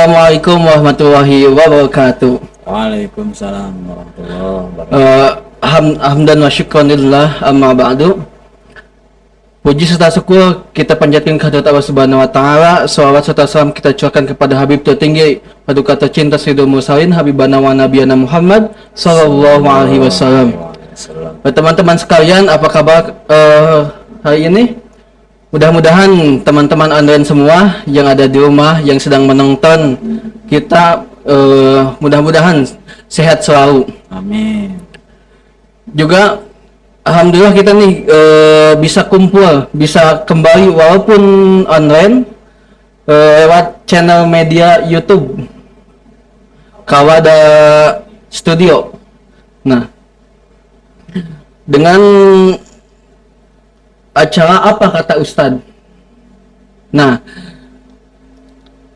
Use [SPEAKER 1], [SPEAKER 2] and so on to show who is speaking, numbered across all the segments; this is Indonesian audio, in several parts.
[SPEAKER 1] Assalamualaikum warahmatullahi wabarakatuh.
[SPEAKER 2] Waalaikumsalam warahmatullahi wabarakatuh.
[SPEAKER 1] Hamdan wa syukranillah amma ba'du. Puji serta syukur kita panjatkan kehadirat Allah Subhanahu wa taala. Shalawat serta salam kita curahkan kepada Habib tertinggi, paduka tercinta Sayyidul Mursalin Habibana wa Nabiyana Muhammad sallallahu alaihi wasallam. Teman-teman sekalian, apa kabar hari ini? Mudah-mudahan teman-teman online semua yang ada di rumah yang sedang menonton kita mudah-mudahan sehat selalu.
[SPEAKER 2] Amin.
[SPEAKER 1] Juga alhamdulillah kita nih bisa kumpul, bisa kembali walaupun online lewat channel media YouTube Kawada Studio. Nah, dengan acara apa kata Ustadz? Nah,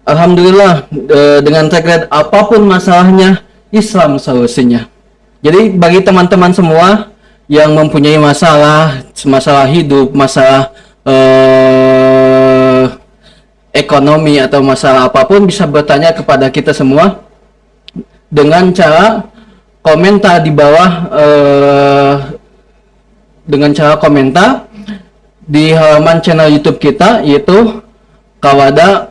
[SPEAKER 1] alhamdulillah dengan tagline apapun masalahnya Islam solusinya. Jadi bagi teman-teman semua yang mempunyai masalah hidup, masalah ekonomi atau masalah apapun bisa bertanya kepada kita semua dengan cara komentar di bawah dengan cara komentar di halaman channel YouTube kita yaitu Kawada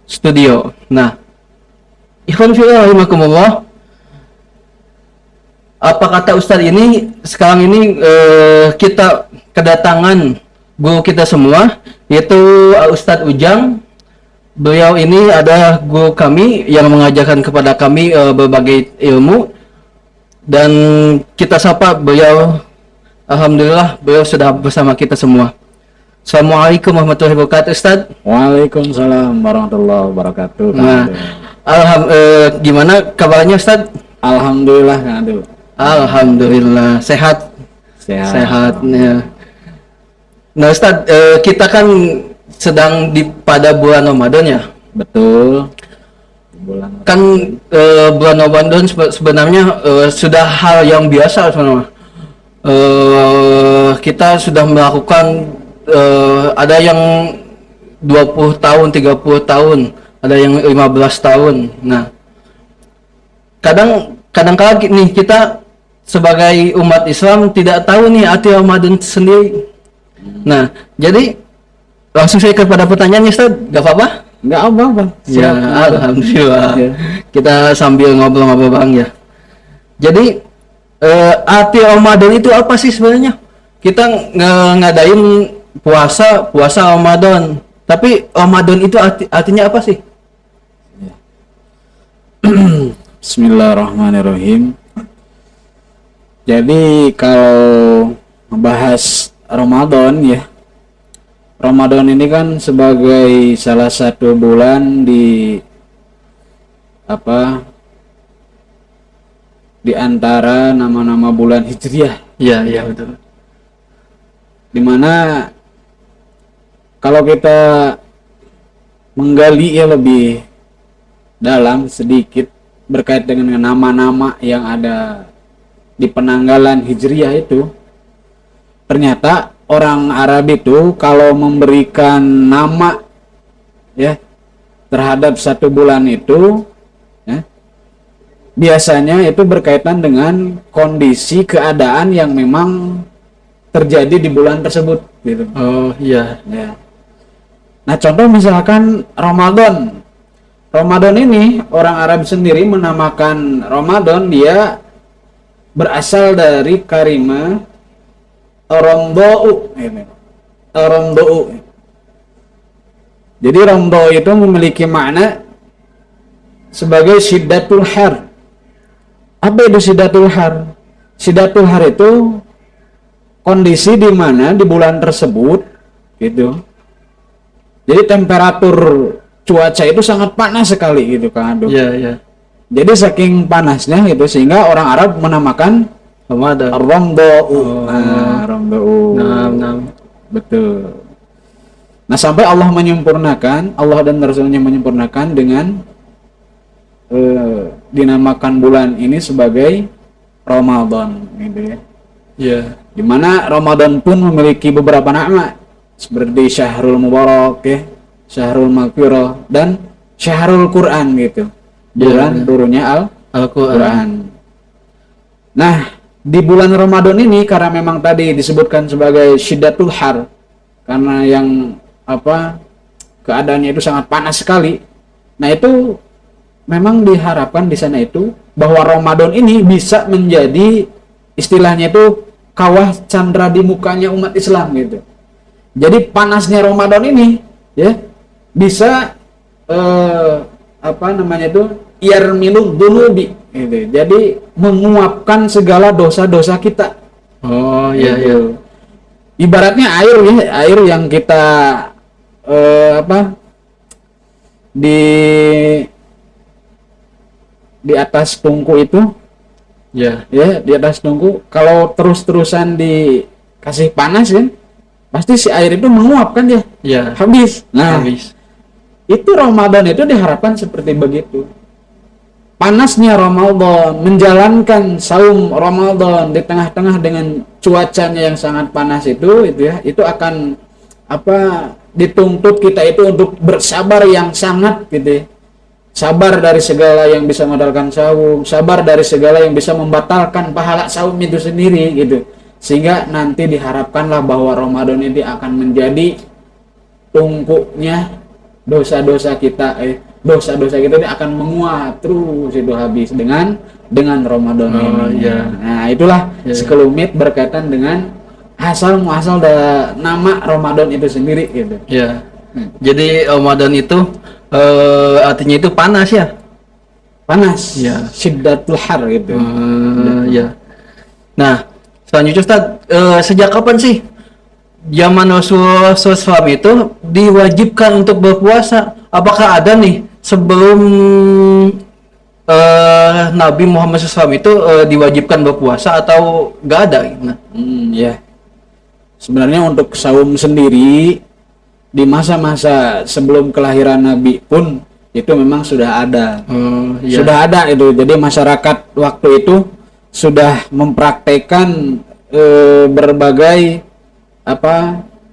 [SPEAKER 1] Studio. Nah, ikhwan fillah rahimakumullah, apa kata Ustadz ini sekarang ini kita kedatangan guru kita semua yaitu Ustadz Ujang. Beliau ini adalah guru kami yang mengajarkan kepada kami berbagai ilmu, dan kita sapa beliau. Alhamdulillah beliau sudah bersama kita semua. Assalamualaikum warahmatullahi wabarakatuh, Ustaz.
[SPEAKER 2] Waalaikumsalam warahmatullahi wabarakatuh.
[SPEAKER 1] Nah, gimana kabarnya, Ustaz?
[SPEAKER 2] Alhamdulillah, Kang Adul.
[SPEAKER 1] Alhamdulillah sehat. Sehat ya. Nah, Ustaz, kita kan sedang pada bulan Ramadan ya.
[SPEAKER 2] Betul.
[SPEAKER 1] Bulan Ramadan sebenarnya sudah hal yang biasa sebenarnya. Kita sudah melakukan ada yang 20 tahun, 30 tahun, ada yang 15 tahun. Nah, kadang-kala nih kita sebagai umat Islam tidak tahu nih arti Ramadan sendiri. Nah, jadi langsung saya kepada pertanyaannya, Ustaz, gak apa-apa?
[SPEAKER 2] Gak apa-apa.
[SPEAKER 1] Ya, alhamdulillah. Ya. Kita sambil ngobrol-ngobrol Bang ya. Jadi arti Ramadan itu apa sih sebenarnya? Kita ngadain puasa Ramadan, tapi Ramadan itu artinya apa sih?
[SPEAKER 2] Bismillahirrahmanirrahim. Jadi kalau membahas Ramadan ya, Ramadan ini kan sebagai salah satu bulan di antara nama-nama bulan Hijriah.
[SPEAKER 1] Iya betul.
[SPEAKER 2] Dimana kalau kita menggali ya lebih dalam sedikit berkait dengan nama-nama yang ada di penanggalan Hijriah itu, ternyata orang Arab itu kalau memberikan nama ya terhadap satu bulan itu ya, biasanya itu berkaitan dengan kondisi keadaan yang memang terjadi di bulan tersebut gitu.
[SPEAKER 1] Oh iya.
[SPEAKER 2] Ya. Nah, contoh misalkan Ramadan ini orang Arab sendiri menamakan Ramadan, dia berasal dari kalimat Ramda'u. Jadi Ramda'u itu memiliki makna sebagai Syiddatul Har. Apa itu Syiddatul Har? Syiddatul Har itu kondisi di mana di bulan tersebut gitu. Jadi temperatur cuaca itu sangat panas sekali gitu kan.
[SPEAKER 1] Iya.
[SPEAKER 2] Jadi saking panasnya gitu sehingga orang Arab menamakan
[SPEAKER 1] Ramadan
[SPEAKER 2] Ramda'u.
[SPEAKER 1] Ramda'u. Nah.
[SPEAKER 2] Betul. Nah, sampai Allah dan Rasulnya menyempurnakan dengan dinamakan bulan ini sebagai Ramadan gitu ya.
[SPEAKER 1] Iya.
[SPEAKER 2] Dimana Ramadan pun memiliki beberapa nama seperti Syahrul Mubarak ya, Syahrul Maghfirah, dan Syahrul Quran gitu. Bulan turunnya
[SPEAKER 1] Al-Quran.
[SPEAKER 2] Quran. Nah, di bulan Ramadan ini karena memang tadi disebutkan sebagai syiddatul har, karena yang keadaannya itu sangat panas sekali. Nah, itu memang diharapkan di sana itu bahwa Ramadan ini bisa menjadi istilahnya itu kawah candra di mukanya umat Islam gitu. Jadi panasnya Ramadan ini ya bisa yarmilud dunubi gitu. Jadi menguapkan segala dosa-dosa kita.
[SPEAKER 1] Oh iya
[SPEAKER 2] Gitu.
[SPEAKER 1] iya.
[SPEAKER 2] Ibaratnya air ya, air yang kita di atas tungku itu
[SPEAKER 1] Ya.
[SPEAKER 2] ya, di atas tungku kalau terus-terusan dikasih panas kan pasti si air itu menguap kan ya,
[SPEAKER 1] Ya.
[SPEAKER 2] habis. Nah,
[SPEAKER 1] Habis.
[SPEAKER 2] itu Ramadan itu diharapkan seperti begitu. Panasnya Ramadan, menjalankan saum Ramadan di tengah-tengah dengan cuacanya yang sangat panas itu ya, itu akan dituntut kita itu untuk bersabar yang sangat gitu ya. Sabar dari segala yang bisa membatalkan saum, sabar dari segala yang bisa membatalkan pahala saum itu sendiri gitu. Sehingga nanti diharapkanlah bahwa Ramadan ini akan menjadi tungkunya dosa-dosa kita dosa-dosa kita ini akan menguat terus itu habis dengan Ramadan ini.
[SPEAKER 1] Iya.
[SPEAKER 2] Nah, itulah
[SPEAKER 1] Iya.
[SPEAKER 2] sekelumit berkaitan dengan asal muasal nama Ramadan itu sendiri gitu.
[SPEAKER 1] Ya. Jadi Ramadan itu artinya itu panas ya.
[SPEAKER 2] Panas,
[SPEAKER 1] Iya.
[SPEAKER 2] syiddatul har gitu.
[SPEAKER 1] Ya. Nah, selanjutnya Ustaz, sejak kapan sih zaman Rasulullah SAW itu diwajibkan untuk berpuasa? Apakah ada nih sebelum Nabi Muhammad SAW itu diwajibkan berpuasa atau nggak ada? Nah,
[SPEAKER 2] Ya. Sebenarnya untuk saum sendiri di masa-masa sebelum kelahiran Nabi pun itu memang sudah ada.
[SPEAKER 1] ya.
[SPEAKER 2] Sudah ada itu. Jadi masyarakat waktu itu sudah mempraktekkan berbagai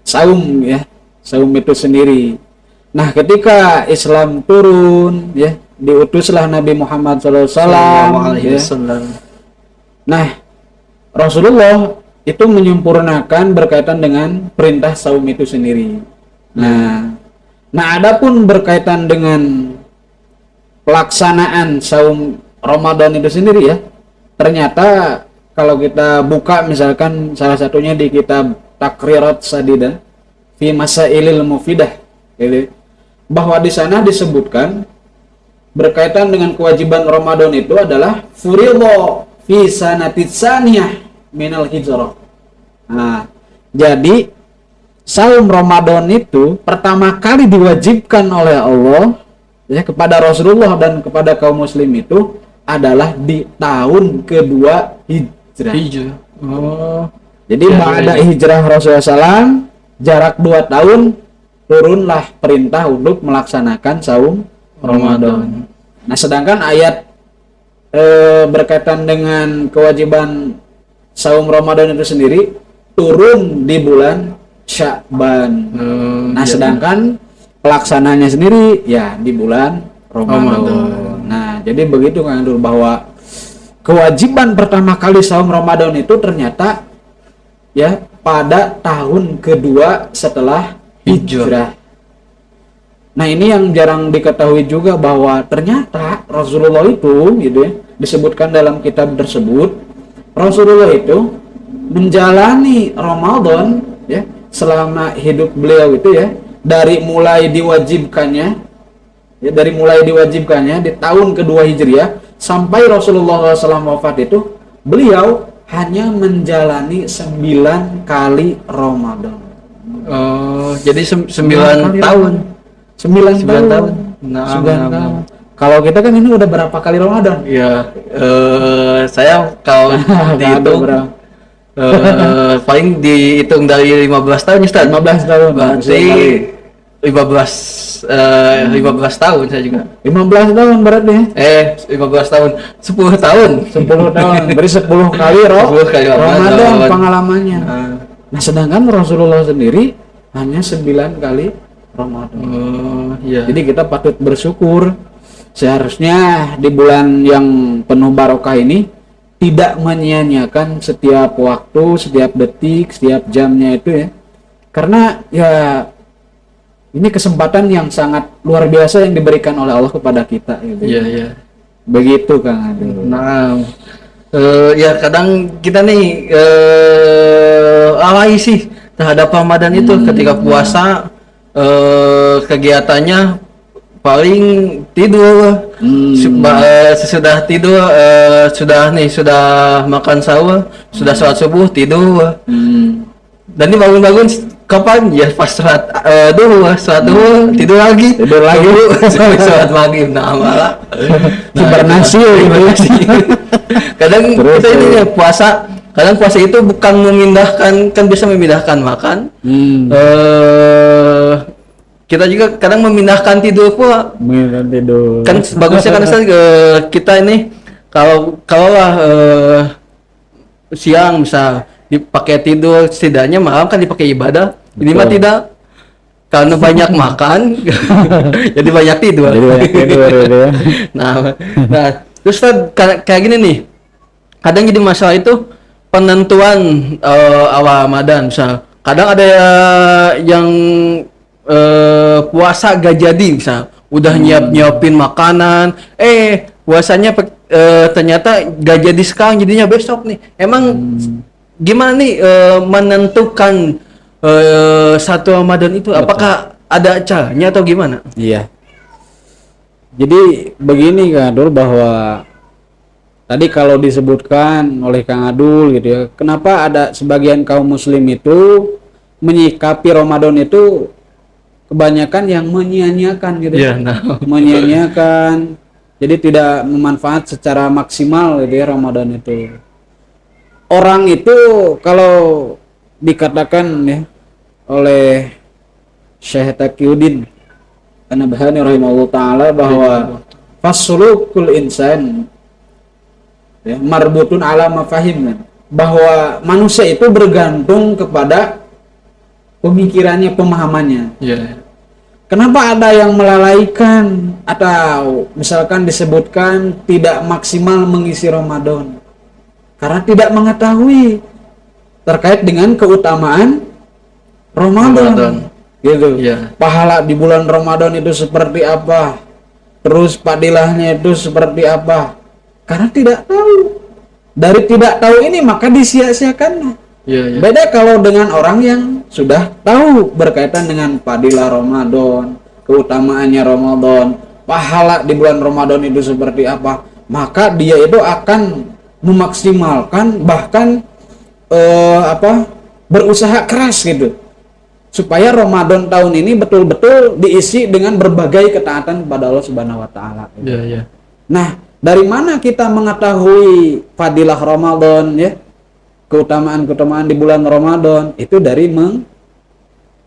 [SPEAKER 2] saum ya, saum itu sendiri. Nah, ketika Islam turun ya, diutuslah Nabi Muhammad SAW
[SPEAKER 1] Sallallahu alaihi
[SPEAKER 2] ya.
[SPEAKER 1] wasallam.
[SPEAKER 2] Nah, Rasulullah itu menyempurnakan berkaitan dengan perintah saum itu sendiri. Nah, adapun berkaitan dengan pelaksanaan saum Ramadan itu sendiri ya, ternyata kalau kita buka misalkan salah satunya di kitab Takrirat Sadidah fi Masailil Mufidah, gitu, bahwa di sana disebutkan berkaitan dengan kewajiban Ramadan itu adalah furidho fi sanatits saniyah minal hijrah. Nah, jadi saum Ramadan itu pertama kali diwajibkan oleh Allah ya kepada Rasulullah dan kepada kaum muslim itu adalah di tahun kedua hijrah.
[SPEAKER 1] Hijrah. Oh.
[SPEAKER 2] Jadi
[SPEAKER 1] Ya,
[SPEAKER 2] ba'da
[SPEAKER 1] ya.
[SPEAKER 2] hijrah Rasulullah SAW jarak 2 tahun turunlah perintah untuk melaksanakan saum Ramadan. Nah, sedangkan ayat berkaitan dengan kewajiban saum Ramadan itu sendiri turun di bulan Sya'ban. Nah,
[SPEAKER 1] Iya.
[SPEAKER 2] sedangkan pelaksananya sendiri ya di bulan Ramadan. Nah, jadi begitu Kang Dul, bahwa kewajiban pertama kali saum Ramadan itu ternyata ya pada tahun kedua setelah hijrah. Nah, ini yang jarang diketahui juga bahwa ternyata Rasulullah itu gitu ya, disebutkan dalam kitab tersebut, Rasulullah itu menjalani Ramadan ya selama hidup beliau itu ya, dari mulai diwajibkannya di tahun kedua Hijriah sampai Rasulullah SAW wafat itu beliau hanya menjalani 9 kali Ramadan.
[SPEAKER 1] Oh, jadi 9
[SPEAKER 2] kali
[SPEAKER 1] tahun.
[SPEAKER 2] 9 tahun.
[SPEAKER 1] tahun.
[SPEAKER 2] 9 tahun. Kalau kita kan ini udah berapa kali Ramadan?
[SPEAKER 1] Ya, saya kalau dihitung
[SPEAKER 2] berapa?
[SPEAKER 1] paling dihitung dari 15 tahun Ustaz.
[SPEAKER 2] 15 tahun.
[SPEAKER 1] Berarti 15 tahun saya juga.
[SPEAKER 2] 15 tahun berarti ya?
[SPEAKER 1] 15 tahun. 10 tahun.
[SPEAKER 2] 10 tahun. Berarti 10 kali
[SPEAKER 1] 10 kali
[SPEAKER 2] Ramadan
[SPEAKER 1] Ramadan.
[SPEAKER 2] pengalamannya.
[SPEAKER 1] Ah.
[SPEAKER 2] Nah, sedangkan Rasulullah sendiri hanya 9 kali Ramadan.
[SPEAKER 1] Iya.
[SPEAKER 2] Jadi kita patut bersyukur. Seharusnya di bulan yang penuh barokah ini tidak menyia-nyiakan setiap waktu, setiap detik, setiap jamnya itu ya. Karena ya ini kesempatan yang sangat luar biasa yang diberikan oleh Allah kepada kita gitu.
[SPEAKER 1] Iya, iya.
[SPEAKER 2] Begitu Kang Adul.
[SPEAKER 1] Nah, ya kadang kita nih alay sih terhadap Ramadan itu ketika puasa kegiatannya paling tidur. Sesudah tidur sudah makan sahur, sudah sholat subuh tidur. Dan ini bangun-bangun kapan ya pas sholat duhur tidur lagi sampai sholat maghrib. Nah malah
[SPEAKER 2] Hibernasi
[SPEAKER 1] kadang
[SPEAKER 2] Terus,
[SPEAKER 1] kita ini ya puasa, kadang puasa itu bukan memindahkan, kan bisa memindahkan makan. Kita juga kadang memindahkan tidur pula.
[SPEAKER 2] tidur.
[SPEAKER 1] Kan bagusnya kan kita ini kalau siang misal dipakai tidur, setidaknya malam kan dipakai ibadah. Ini mah tidak, karena banyak makan jadi banyak tidur.
[SPEAKER 2] gitu ya.
[SPEAKER 1] nah terus kayak gini nih, kadang jadi masalah itu penentuan awal Ramadan. Misal kadang ada yang puasa gak jadi, misal udah nyiapin makanan, puasanya ternyata gak jadi sekarang, jadinya besok nih. Emang gimana nih menentukan satu Ramadan itu?
[SPEAKER 2] Betul.
[SPEAKER 1] Apakah ada caranya atau gimana?
[SPEAKER 2] Iya. Jadi begini Kang Adul, bahwa tadi kalau disebutkan oleh Kang Adul gitu ya, kenapa ada sebagian kaum muslim itu menyikapi Ramadan itu kebanyakan yang menyia-nyiakan gitu.
[SPEAKER 1] Iya, nah.
[SPEAKER 2] Menyia-nyiakan. Jadi tidak memanfaat secara maksimal gitu ya Ramadan itu. Orang itu kalau dikatakan ya oleh Syekh Taqiyuddin An-Nabhani rahimahullah taala bahwa fasulukul insan ya, marbutun ala mafahim, bahwa manusia itu bergantung kepada pemikirannya, pemahamannya.
[SPEAKER 1] Iya.
[SPEAKER 2] Kenapa ada yang melalaikan atau misalkan disebutkan tidak maksimal mengisi Ramadan? Karena tidak mengetahui terkait dengan keutamaan Ramadan. Gitu.
[SPEAKER 1] Iya.
[SPEAKER 2] Pahala di bulan Ramadan itu seperti apa? Terus padilahnya itu seperti apa? Karena tidak tahu. Dari tidak tahu ini maka disia-siakan.
[SPEAKER 1] Iya.
[SPEAKER 2] Beda kalau dengan orang yang sudah tahu berkaitan dengan padilah Ramadan, keutamaannya Ramadan, pahala di bulan Ramadan itu seperti apa, maka dia itu akan memaksimalkan, bahkan berusaha keras gitu supaya Ramadan tahun ini betul-betul diisi dengan berbagai ketaatan kepada Allah Subhanahu wa taala.
[SPEAKER 1] Iya, iya.
[SPEAKER 2] Nah, dari mana kita mengetahui fadilah Ramadan ya? Keutamaan-keutamaan di bulan Ramadan itu dari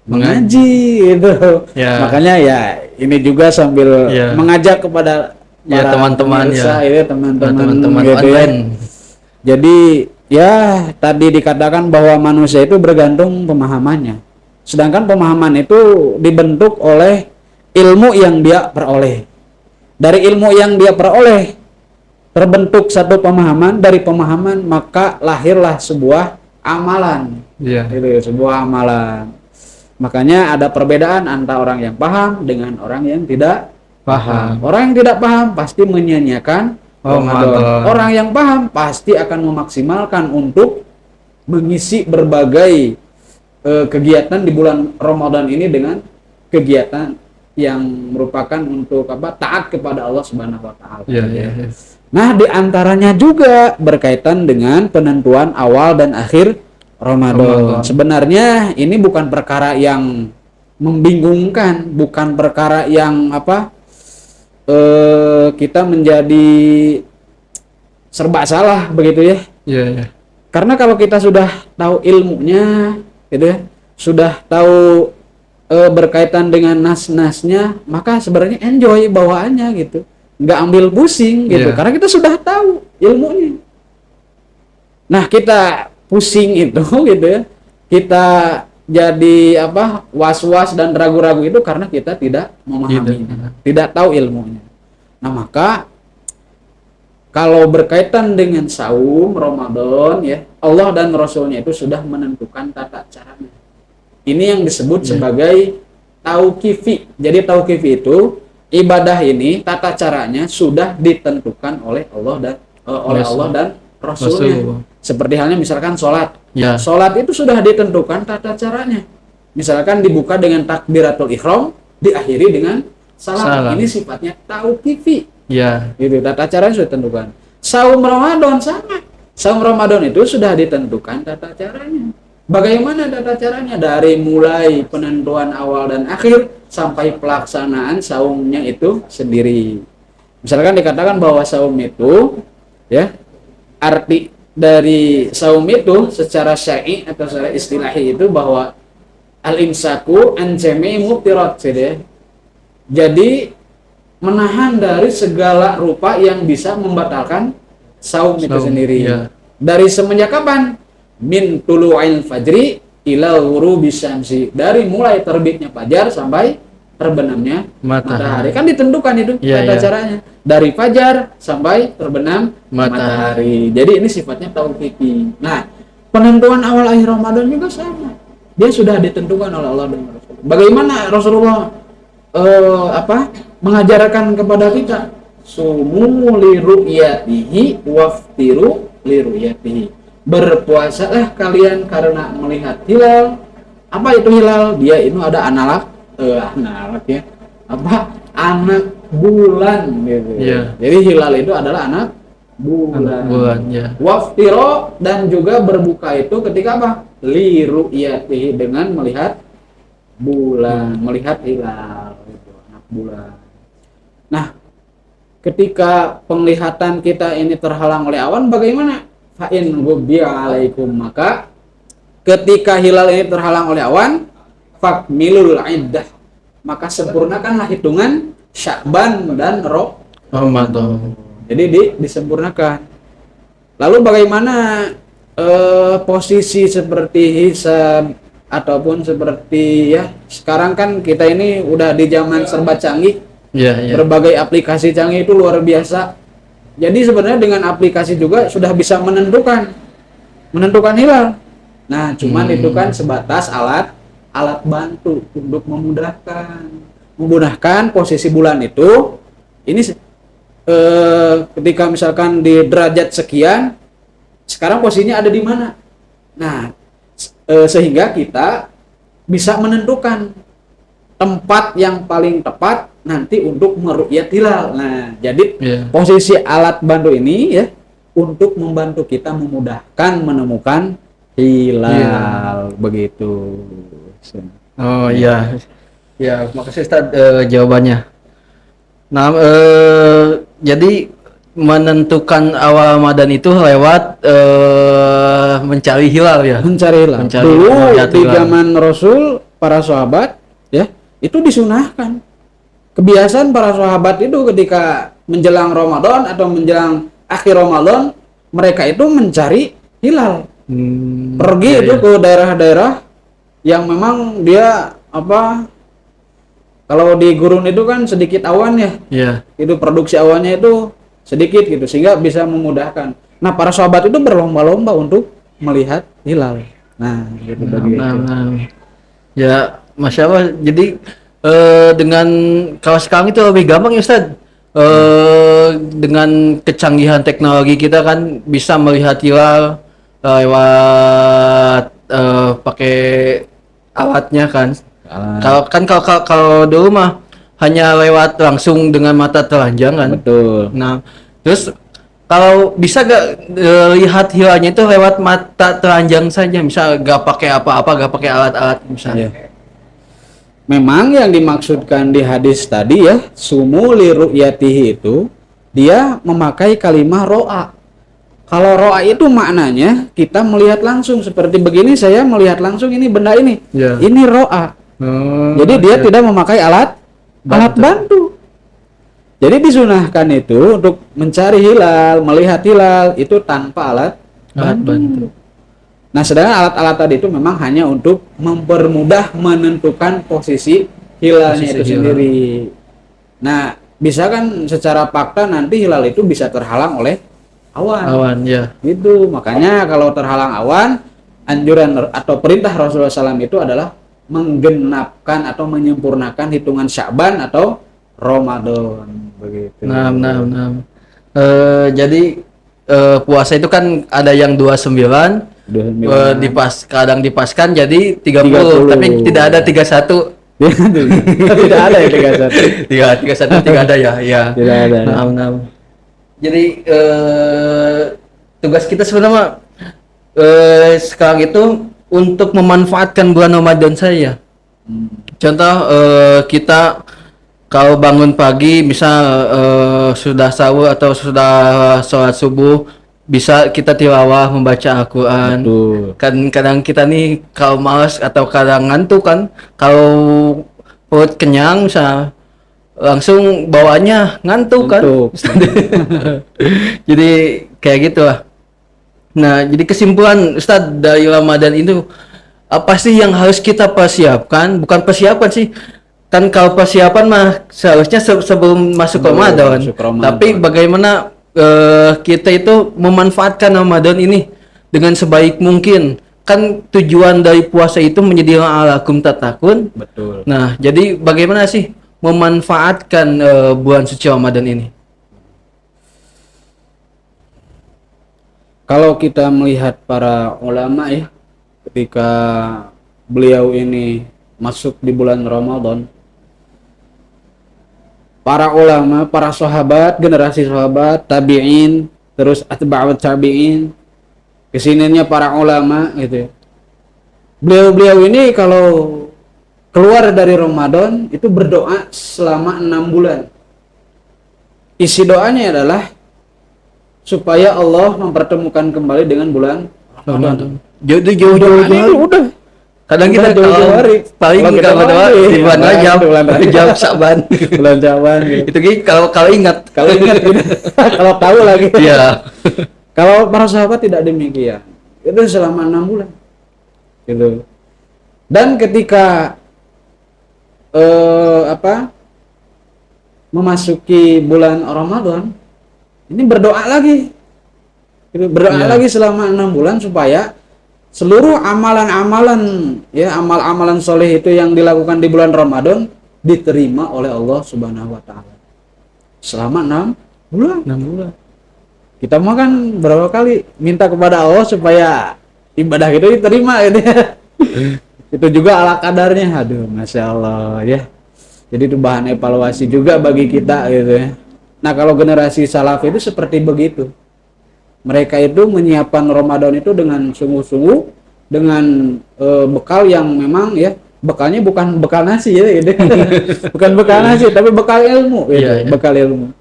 [SPEAKER 2] mengaji gitu.
[SPEAKER 1] Ya.
[SPEAKER 2] Makanya ya ini juga sambil
[SPEAKER 1] Ya.
[SPEAKER 2] mengajak kepada
[SPEAKER 1] Ya,
[SPEAKER 2] para
[SPEAKER 1] teman-teman
[SPEAKER 2] pemirsa,
[SPEAKER 1] ya.
[SPEAKER 2] teman-teman gitu ya.
[SPEAKER 1] online.
[SPEAKER 2] Jadi ya tadi dikatakan bahwa manusia itu bergantung pemahamannya. Sedangkan pemahaman itu dibentuk oleh ilmu yang dia peroleh. Dari ilmu yang dia peroleh terbentuk satu pemahaman, dari pemahaman maka lahirlah sebuah amalan.
[SPEAKER 1] Iya.
[SPEAKER 2] Itu sebuah amalan. Makanya ada perbedaan antara orang yang paham dengan orang yang tidak paham. Orang yang tidak paham pasti menyia-nyiakan Ramadan. Orang yang paham pasti akan memaksimalkan untuk mengisi berbagai kegiatan di bulan Ramadan ini dengan kegiatan yang merupakan untuk taat kepada Allah Subhanahu wa taala.
[SPEAKER 1] Iya, iya.
[SPEAKER 2] Nah, di antaranya juga berkaitan dengan penentuan awal dan akhir Ramadan. Sebenarnya ini bukan perkara yang membingungkan, bukan perkara yang kita menjadi serba salah begitu ya.
[SPEAKER 1] Iya, iya.
[SPEAKER 2] Karena kalau kita sudah tahu ilmunya, gitu ya, sudah tahu berkaitan dengan nas-nasnya, maka sebenarnya enjoy bawaannya gitu, nggak ambil pusing gitu, karena kita sudah tahu ilmunya. Nah, kita pusing itu gitu ya, kita jadi apa was-was dan ragu-ragu itu karena kita tidak memahami, tidak tahu ilmunya. Nah maka kalau berkaitan dengan saum Ramadan ya, Allah dan Rasulnya itu sudah menentukan tata caranya. Ini yang disebut sebagai tauqifi. Jadi tauqifi itu ibadah ini tata caranya sudah ditentukan oleh Allah dan Rasulnya. Seperti halnya misalkan sholat.
[SPEAKER 1] Ya.
[SPEAKER 2] Sholat itu sudah ditentukan tata caranya. Misalkan dibuka dengan takbiratul ihram, diakhiri dengan salam. Ini sifatnya tauqifi.
[SPEAKER 1] Ya.
[SPEAKER 2] Itu tata caranya sudah ditentukan. Saum Ramadan sama. Saum Ramadan itu sudah ditentukan tata caranya. Bagaimana tata caranya? Dari mulai penentuan awal dan akhir sampai pelaksanaan saumnya itu sendiri. Misalkan dikatakan bahwa saum itu ya, arti dari saum itu secara syar'i atau secara istilahi itu bahwa al-imsaku an jami'i muftirat, ya. Jadi menahan dari segala rupa yang bisa membatalkan saum itu sendiri.
[SPEAKER 1] Ya.
[SPEAKER 2] Dari semenjak kapan? Min tulu'il fajri ila ghurubi syamsi. Dari mulai terbitnya fajar sampai terbenamnya matahari. Kan ditentukan itu tata caranya. Dari fajar sampai terbenam matahari. Jadi ini sifatnya tauqifi. Nah, penentuan awal akhir Ramadan juga sama. Dia sudah ditentukan oleh Allah dan Rasul. Bagaimana Rasulullah mengajarkan kepada kita? Sumu li ru'yatihi waftiru li ru'yatihi. Berpuasalah kalian karena melihat hilal. Apa itu hilal? Dia itu ada analog ya. Anak bulan gitu. Yeah. Jadi hilal itu adalah anak bulan ya. Waftiro, dan juga berbuka itu ketika apa? Li ru'yatihi, dengan melihat bulan, melihat hilal itu, anak bulan. Nah, ketika penglihatan kita ini terhalang oleh awan, bagaimana? Fa'in ghubbiya alaikum, maka ketika hilal ini terhalang oleh awan, fakmilul iddah, maka sempurnakanlah hitungan Sya'ban dan Ramadan. Jadi disempurnakan. Lalu bagaimana posisi seperti hisab ataupun seperti ya sekarang kan kita ini udah di zaman serba canggih. Berbagai aplikasi canggih itu luar biasa. Jadi sebenarnya dengan aplikasi juga sudah bisa menentukan hilal. Nah, cuman itu kan sebatas alat bantu untuk memudahkan posisi bulan itu. Ini ketika misalkan di derajat sekian, sekarang posisinya ada di mana? Nah, sehingga kita bisa menentukan tempat yang paling tepat nanti untuk meru'yat hilal. Nah, jadi posisi alat bantu ini ya untuk membantu kita memudahkan menemukan hilal, begitu.
[SPEAKER 1] Oh iya. Ya, makasih Ustaz jawabannya. Nah, jadi menentukan awal Ramadan itu lewat mencari hilal ya. Mencari hilal.
[SPEAKER 2] Dulu di zaman Rasul, para sahabat ya, itu disunahkan. Kebiasaan para sahabat itu ketika menjelang Ramadan atau menjelang akhir Ramadan, mereka itu mencari hilal. Pergi itu ke daerah-daerah yang memang dia kalau di gurun itu kan sedikit awan ya. Itu produksi awannya itu sedikit gitu, sehingga bisa memudahkan. Nah, para sahabat itu berlomba-lomba untuk melihat hilal. Nah, gitu
[SPEAKER 1] Ya, Masya Allah. Jadi dengan kalau sekarang itu lebih gampang ya Ustaz. Dengan kecanggihan teknologi kita kan bisa melihat hilal lewat pakai alatnya kan. Kalau dulu mah hanya lewat langsung dengan mata telanjang kan.
[SPEAKER 2] Betul.
[SPEAKER 1] Nah, terus kalau bisa gak lihat hilalnya itu lewat mata telanjang saja, misal gak pakai apa-apa, gak pakai alat-alat misalnya.
[SPEAKER 2] Memang yang dimaksudkan di hadis tadi ya, sumu li ru'yatihi itu dia memakai kalimah ro'a. Kalau ro'a itu maknanya kita melihat langsung, seperti begini saya melihat langsung ini benda ini. Ini ro'a. Jadi dia tidak memakai alat bantu. Jadi disunahkan itu untuk mencari hilal, melihat hilal itu tanpa alat bantu. Nah, sedangkan alat-alat tadi itu memang hanya untuk mempermudah menentukan posisi hilalnya
[SPEAKER 1] Posisi
[SPEAKER 2] itu
[SPEAKER 1] hilal.
[SPEAKER 2] sendiri. Nah, bisa kan secara fakta nanti hilal itu bisa terhalang oleh awan.
[SPEAKER 1] Awan, ya.
[SPEAKER 2] Gitu. Makanya kalau terhalang awan, anjuran atau perintah Rasulullah SAW itu adalah menggenapkan atau menyempurnakan hitungan Sya'ban atau Ramadan. Begitu.
[SPEAKER 1] Nah. Jadi puasa itu kan ada yang 29, kadang dipaskan jadi 30,
[SPEAKER 2] 30.
[SPEAKER 1] tapi tidak ada 31.
[SPEAKER 2] Tidak ada ya 31.
[SPEAKER 1] 31 tidak ada ya. Ya.
[SPEAKER 2] Tidak ada.
[SPEAKER 1] Nah. Jadi tugas kita sebenarnya sekarang itu untuk memanfaatkan bulan Ramadan saya. Contoh kita kalau bangun pagi bisa sudah sahur atau sudah sholat subuh, bisa kita tilawah membaca Al-Quran.
[SPEAKER 2] Betul.
[SPEAKER 1] Kan kadang kita nih kalau malas atau kadang ngantuk kan, kalau perut kenyang bisa langsung bawaannya ngantuk kan. Jadi kayak gitu lah. Nah, jadi kesimpulan Ustadz dari Ramadan itu apa sih yang harus kita persiapkan? Bukan persiapan sih, kan kalau persiapan mah seharusnya sebelum masuk Ramadan. Tapi bagaimana kita itu memanfaatkan Ramadan ini dengan sebaik mungkin? Kan tujuan dari puasa itu menjadi la'allakum tattaqun.
[SPEAKER 2] Betul.
[SPEAKER 1] Nah, jadi bagaimana sih memanfaatkan bulan suci Ramadan ini?
[SPEAKER 2] Kalau kita melihat para ulama ya, ketika beliau ini masuk di bulan Ramadan, para ulama, para sahabat, generasi sahabat, tabi'in, terus atba'ut tabi'in, kesininya para ulama gitu ya. Beliau-beliau ini kalau keluar dari Ramadan itu berdoa selama 6 bulan. Isi doanya adalah supaya Allah mempertemukan kembali dengan bulan Ramadan.
[SPEAKER 1] Jauh-jauh
[SPEAKER 2] Udah.
[SPEAKER 1] Kadang kita
[SPEAKER 2] jauh-jauh hari.
[SPEAKER 1] paling
[SPEAKER 2] Kalau kita
[SPEAKER 1] kalau doa
[SPEAKER 2] mandi,
[SPEAKER 1] di bulan Rajab,
[SPEAKER 2] bulan Rajab.
[SPEAKER 1] Rajab Sa'ban.
[SPEAKER 2] Bulan Syaban gitu.
[SPEAKER 1] Itu Ki, kalau ingat.
[SPEAKER 2] Kalau ingat gitu. Kalau tahu lagi.
[SPEAKER 1] Iya.
[SPEAKER 2] Kalau para sahabat tidak demikian. Itu selama 6 bulan. Gitu. Dan ketika memasuki bulan Ramadan, ini berdoa lagi. Gitu, berdoa lagi selama 6 bulan supaya seluruh amalan-amalan ya, amal-amalan soleh itu yang dilakukan di bulan Ramadan diterima oleh Allah Subhanahu wa taala. Selama 6 bulan.
[SPEAKER 1] 6 bulan.
[SPEAKER 2] Kita mah kan berapa kali minta kepada Allah supaya ibadah kita diterima gitu ya. Itu juga ala kadarnya. Aduh, Masya Allah ya. Jadi itu bahan evaluasi juga bagi kita gitu ya. Nah, kalau generasi salaf itu seperti begitu. Mereka itu menyiapkan Ramadan itu dengan sungguh-sungguh, dengan bekal yang memang ya, bekalnya bukan bekal nasi ya gitu. Bukan bekal nasi, tapi bekal ilmu gitu.
[SPEAKER 1] Iya.
[SPEAKER 2] Bekal ilmu.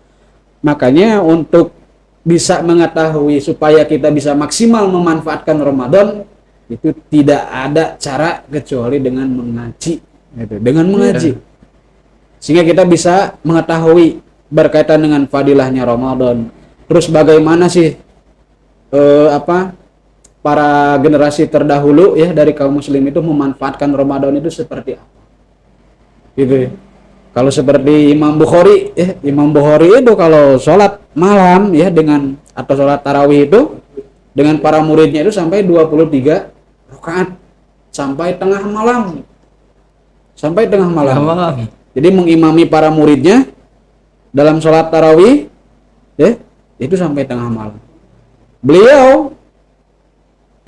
[SPEAKER 2] Makanya untuk bisa mengetahui supaya kita bisa maksimal memanfaatkan Ramadan, itu tidak ada cara kecuali dengan mengaji gitu. Dengan mengaji. Sehingga kita bisa mengetahui berkaitan dengan fadilahnya Ramadan. Terus bagaimana sih para generasi terdahulu ya dari kaum muslim itu memanfaatkan Ramadan itu seperti apa? Gitu ya. Kalau seperti Imam Bukhari ya, Imam Bukhari itu kalau sholat malam ya dengan atau sholat tarawih itu dengan para muridnya itu sampai 23 rakaat sampai tengah malam. Sampai tengah malam. Jadi mengimami para muridnya dalam sholat tarawih ya, itu sampai tengah malam. Beliau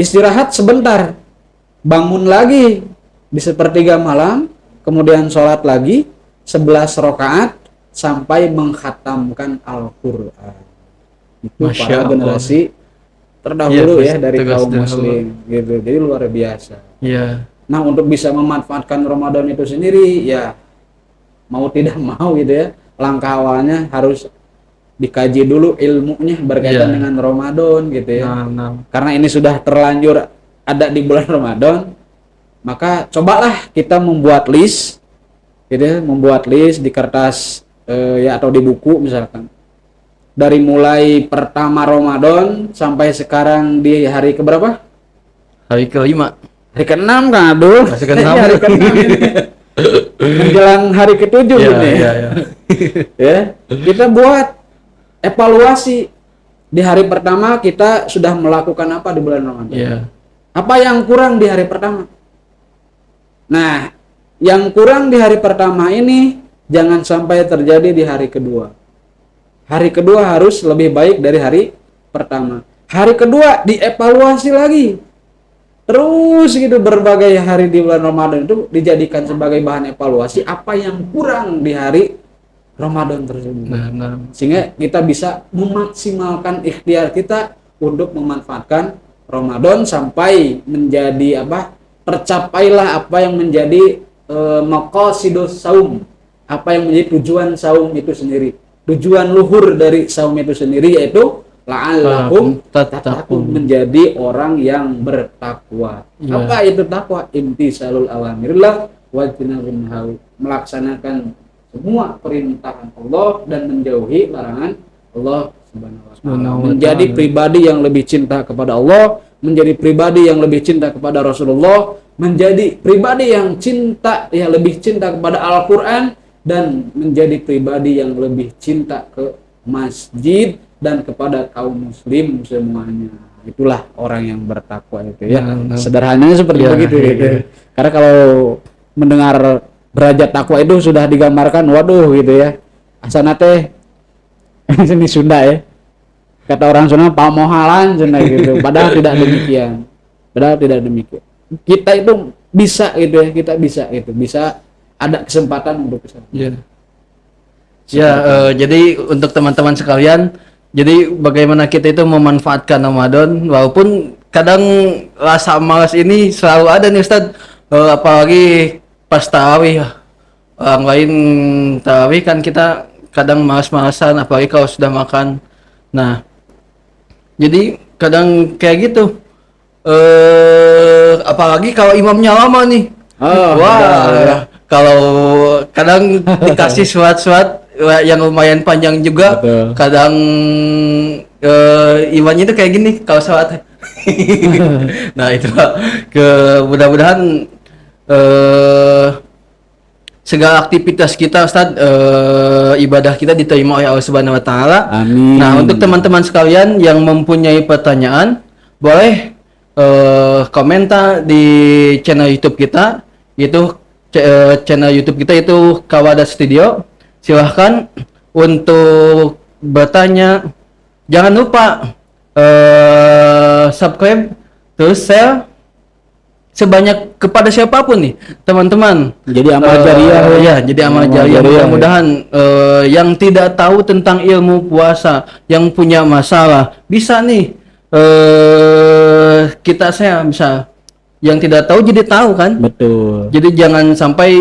[SPEAKER 2] istirahat sebentar, bangun lagi di sepertiga malam, kemudian sholat lagi 11 rakaat sampai mengkhatamkan Al-Quran. Itu
[SPEAKER 1] Masya
[SPEAKER 2] para
[SPEAKER 1] Allah.
[SPEAKER 2] generasi terdahulu
[SPEAKER 1] Ya,
[SPEAKER 2] ya dari
[SPEAKER 1] tugas
[SPEAKER 2] kaum
[SPEAKER 1] dahulu.
[SPEAKER 2] muslim gitu. Jadi luar biasa.
[SPEAKER 1] Iya.
[SPEAKER 2] Nah, untuk bisa memanfaatkan Ramadan itu sendiri ya mau tidak mau gitu ya, langkah awalnya harus dikaji dulu ilmunya berkaitan dengan Ramadan gitu ya. Karena ini sudah terlanjur ada di bulan Ramadan, maka cobalah kita membuat list gitu ya, membuat list di kertas ya atau di buku misalkan. Dari mulai pertama Ramadan sampai sekarang di hari keberapa?
[SPEAKER 1] Hari kelima.
[SPEAKER 2] Hari ke-6 kan, aduh.
[SPEAKER 1] Masih ke-6.
[SPEAKER 2] Hari ke-6 ini. Menjelang hari ke-7
[SPEAKER 1] Iya,
[SPEAKER 2] ini.
[SPEAKER 1] iya, iya.
[SPEAKER 2] Ya, kita buat evaluasi. Di hari pertama kita sudah melakukan apa di bulan Ramadan?
[SPEAKER 1] Iya.
[SPEAKER 2] Apa yang kurang di hari pertama? Nah, yang kurang di hari pertama ini jangan sampai terjadi di hari kedua. Hari kedua harus lebih baik dari hari pertama. Hari kedua dievaluasi lagi. Terus gitu berbagai hari di bulan Ramadan itu dijadikan sebagai bahan evaluasi apa yang kurang di hari Ramadan tersebut.
[SPEAKER 1] Nah.
[SPEAKER 2] Sehingga kita bisa memaksimalkan ikhtiar kita untuk memanfaatkan Ramadan sampai menjadi apa? Tercapailah apa yang menjadi maqasidus saum, apa yang menjadi tujuan saum itu sendiri. Tujuan luhur dari saum itu sendiri yaitu la'allakum tattaqun, menjadi orang yang bertakwa.
[SPEAKER 1] Ya.
[SPEAKER 2] Apa itu takwa? Imtisalul awamirillah wa tinabun nahawi, melaksanakan semua perintahan Allah dan menjauhi larangan Allah Subhanahu wa taala. Menjadi pribadi yang lebih cinta kepada Allah, menjadi pribadi yang lebih cinta kepada Rasulullah, menjadi pribadi yang lebih cinta kepada Al-Qur'an, dan menjadi pribadi yang lebih cinta ke masjid dan kepada kaum muslim semuanya. Itulah orang yang bertakwa itu ya. Sederhananya seperti begitu gitu. Karena kalau mendengar derajat takwa itu sudah digambarkan, waduh gitu ya. Asana teh ini Sunda ya. Kata orang Sunda pamohalan Sunda gitu. Padahal tidak demikian. Kita itu bisa gitu ya, kita bisa gitu. Bisa ada kesempatan untuk kesana.
[SPEAKER 1] Iya. Ya, jadi untuk teman-teman sekalian, jadi bagaimana kita itu memanfaatkan Ramadan, walaupun kadang rasa malas ini selalu ada nih Ustaz, apalagi pas tarawih. Orang lain tarawih kan kita kadang malas-malasan, apalagi kalau sudah makan. Nah, jadi kadang kayak gitu. Apalagi kalau imamnya lama nih. Wah, kalau kadang dikasih surat-surat yang lumayan panjang juga. Betul. Kadang imannya itu kayak gini kalau sholat. Nah itu mudah-mudahan segala aktivitas kita Ustaz, ibadah kita diterima oleh Allah Subhanahu wa taala. Amin. Nah, untuk teman-teman sekalian yang mempunyai pertanyaan, boleh komentar di channel YouTube kita. Itu channel YouTube kita itu Kawada Studio. Silahkan untuk bertanya. Jangan lupa subscribe, terus share sebanyak kepada siapapun nih teman-teman. Jadi amal jariah ya, jadi amal jariah. Mudah-mudahan yang tidak tahu tentang ilmu puasa, yang punya masalah bisa nih kita share, bisa. Yang tidak tahu jadi tahu kan. Betul. Jadi jangan sampai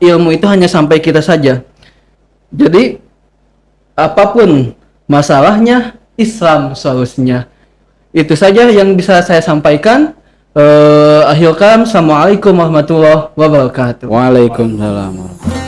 [SPEAKER 1] ilmu itu hanya sampai kita saja. Jadi apapun masalahnya, Islam solusinya. Itu saja yang bisa saya sampaikan. Akhir kalam, assalamualaikum warahmatullahi wabarakatuh. Waalaikumsalam.